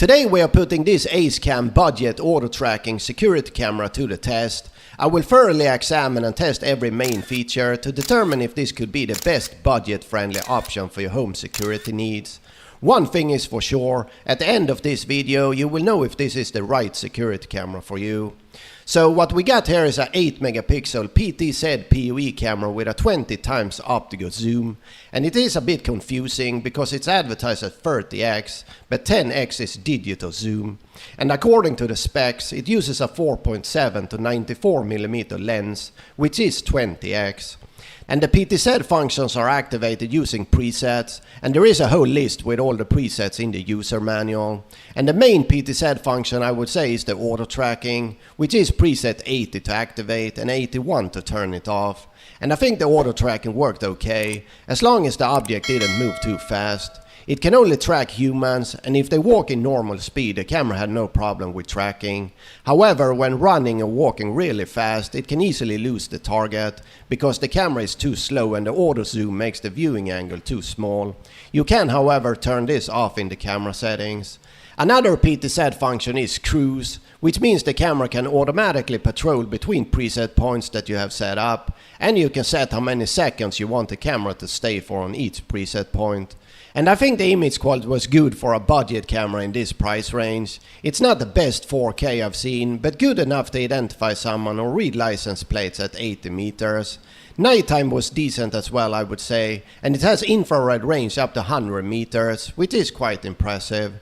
Today we are putting this ASECAM budget auto tracking security camera to the test. I will thoroughly examine and test every main feature to determine if this could be the best budget friendly option for your home security needs. One thing is for sure, at the end of this video you will know if this is the right security camera for you. So what we got here is a 8 megapixel PTZ PoE camera with a 20 times optical zoom, and it is a bit confusing because it's advertised at 30x, but 10x is digital zoom. And according to the specs, it uses a 4.7 to 94mm lens, which is 20x. And the PTZ functions are activated using presets, and there is a whole list with all the presets in the user manual. And the main PTZ function I would say is the auto tracking, which is preset 80 to activate and 81 to turn it off. And I think the auto tracking worked okay, as long as the object didn't move too fast. It can only track humans, and if they walk in normal speed, the camera had no problem with tracking. However, when running or walking really fast, it can easily lose the target, because the camera is too slow and the auto zoom makes the viewing angle too small. You can, however, turn this off in the camera settings. Another PTZ function is cruise, which means the camera can automatically patrol between preset points that you have set up, and you can set how many seconds you want the camera to stay for on each preset point. And I think the image quality was good for a budget camera in this price range. It's not the best 4K I've seen, but good enough to identify someone or read license plates at 80 meters. Nighttime was decent as well, I would say, and it has infrared range up to 100 meters, which is quite impressive.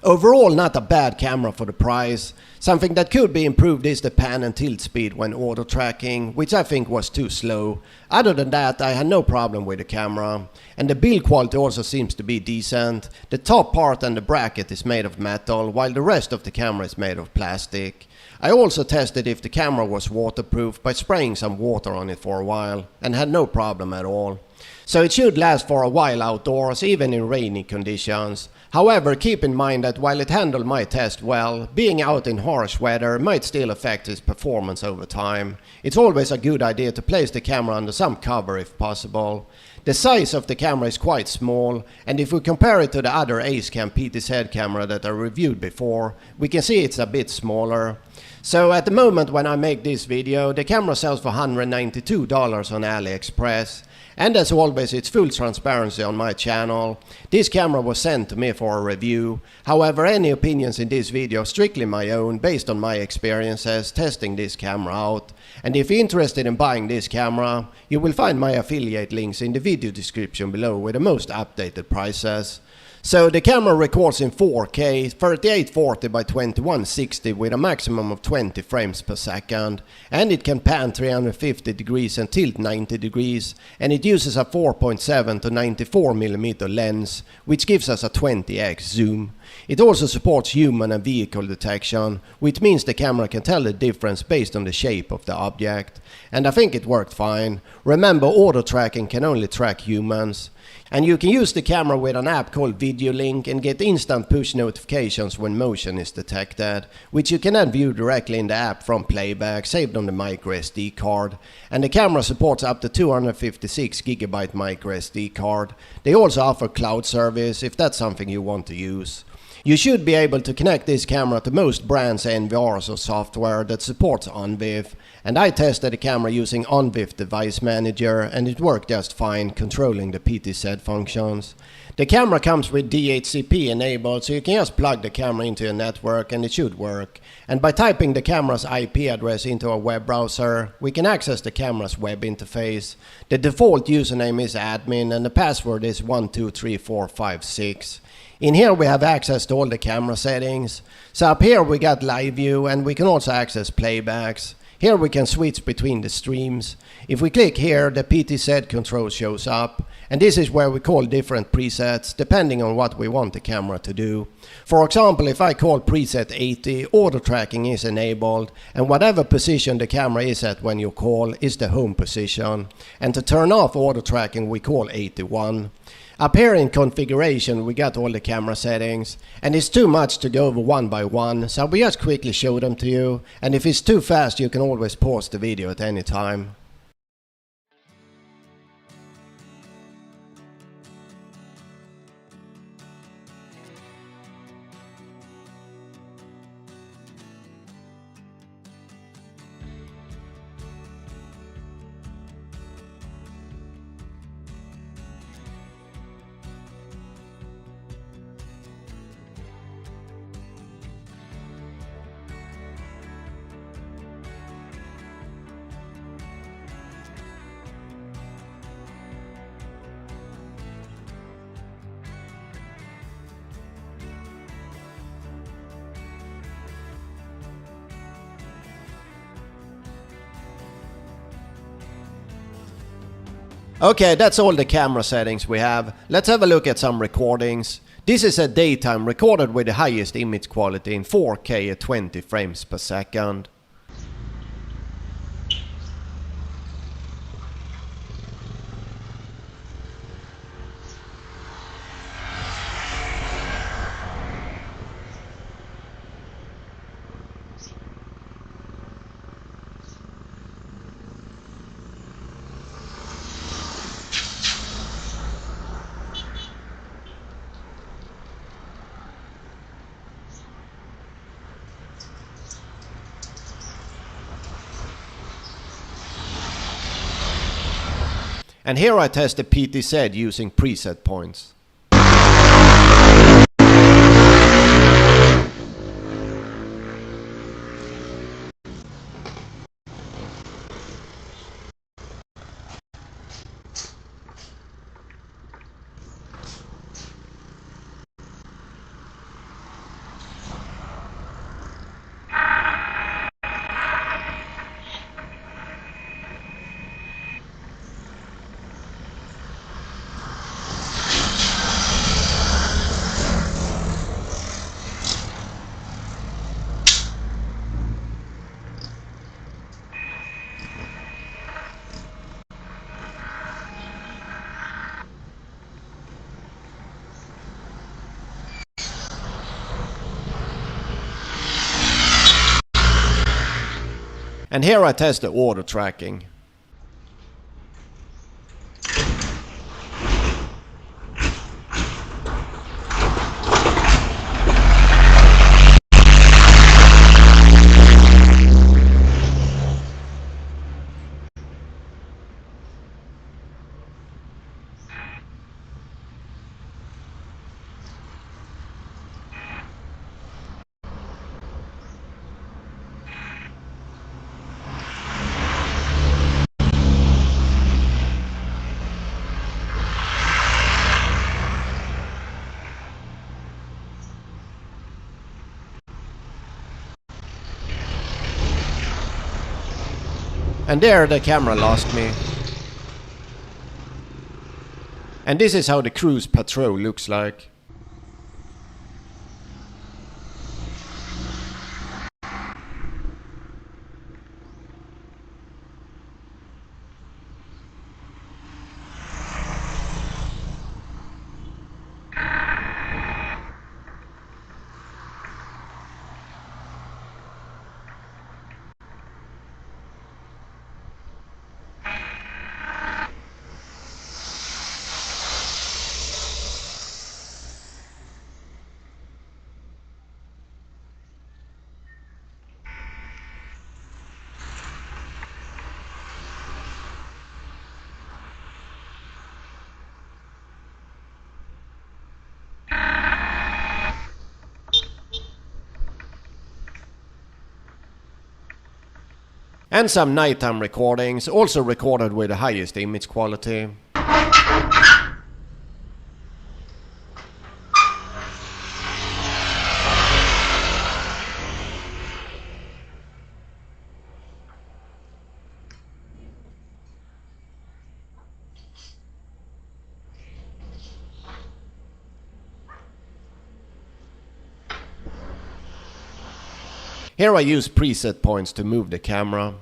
Overall, not a bad camera for the price. Something that could be improved is the pan and tilt speed when auto tracking, which I think was too slow. Other than that, I had no problem with the camera. And the build quality also seems to be decent. The top part and the bracket is made of metal, while the rest of the camera is made of plastic. I also tested if the camera was waterproof by spraying some water on it for a while, and had no problem at all. So it should last for a while outdoors, even in rainy conditions. However, keep in mind that while it handled my test well, being out in harsh weather might still affect its performance over time. It's always a good idea to place the camera under some cover if possible. The size of the camera is quite small, and if we compare it to the other ASECAM PTZ camera that I reviewed before, we can see it's a bit smaller. So at the moment when I make this video, the camera sells for $192 on AliExpress. And as always, it's full transparency on my channel. This camera was sent to me for a review. However, any opinions in this video are strictly my own, based on my experiences testing this camera out. And if you're interested in buying this camera, you will find my affiliate links in the video description below with the most updated prices. So the camera records in 4K 3840 by 2160 with a maximum of 20 frames per second, and it can pan 350 degrees and tilt 90 degrees, and it uses a 4.7 to 94mm lens, which gives us a 20x zoom. It also supports human and vehicle detection, which means the camera can tell the difference based on the shape of the object. And I think it worked fine. Remember, auto tracking can only track humans. And you can use the camera with an app called Video Link and get instant push notifications when motion is detected, which you can then view directly in the app from playback saved on the microSD card. And the camera supports up to 256GB microSD card. They also offer cloud service if that's something you want to use. You should be able to connect this camera to most brands' NVRs or software that supports OnVIF, and I tested the camera using OnVIF Device Manager and it worked just fine controlling the PTZ functions. The camera comes with DHCP enabled, so you can just plug the camera into your network and it should work. And by typing the camera's IP address into a web browser, we can access the camera's web interface. The default username is admin and the password is 123456. In here we have access to all the camera settings. So up here we got live view and we can also access playbacks. Here we can switch between the streams. If we click here, the PTZ control shows up, and this is where we call different presets depending on what we want the camera to do. For example, if I call preset 80, auto tracking is enabled, and whatever position the camera is at when you call is the home position. And to turn off auto tracking we call 81. Up here in configuration we got all the camera settings, and it's too much to go over one by one, so we just quickly show them to you, and if it's too fast you can always pause the video at any time. Okay, that's all the camera settings we have. Let's have a look at some recordings. This is at daytime recorded with the highest image quality in 4K at 20 frames per second. And here I test the PTZ using preset points. And here I test the order tracking. And there the camera lost me. And this is how the cruise patrol looks like. And some nighttime recordings, also recorded with the highest image quality. Here I use preset points to move the camera.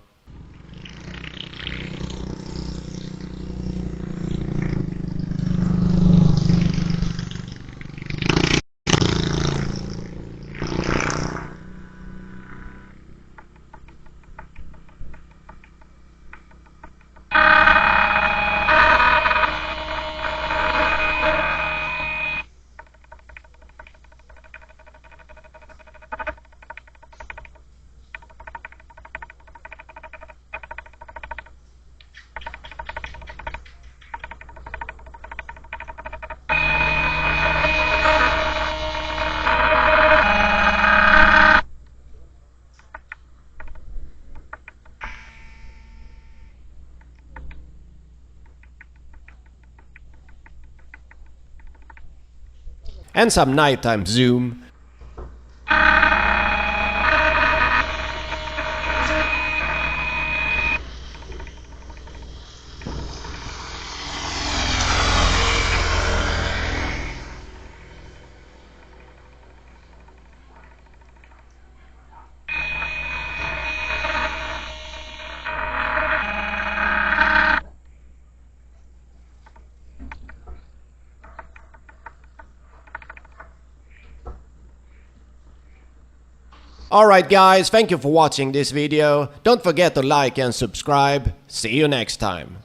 And some nighttime zoom. Alright guys, thank you for watching this video. Don't forget to like and subscribe. See you next time.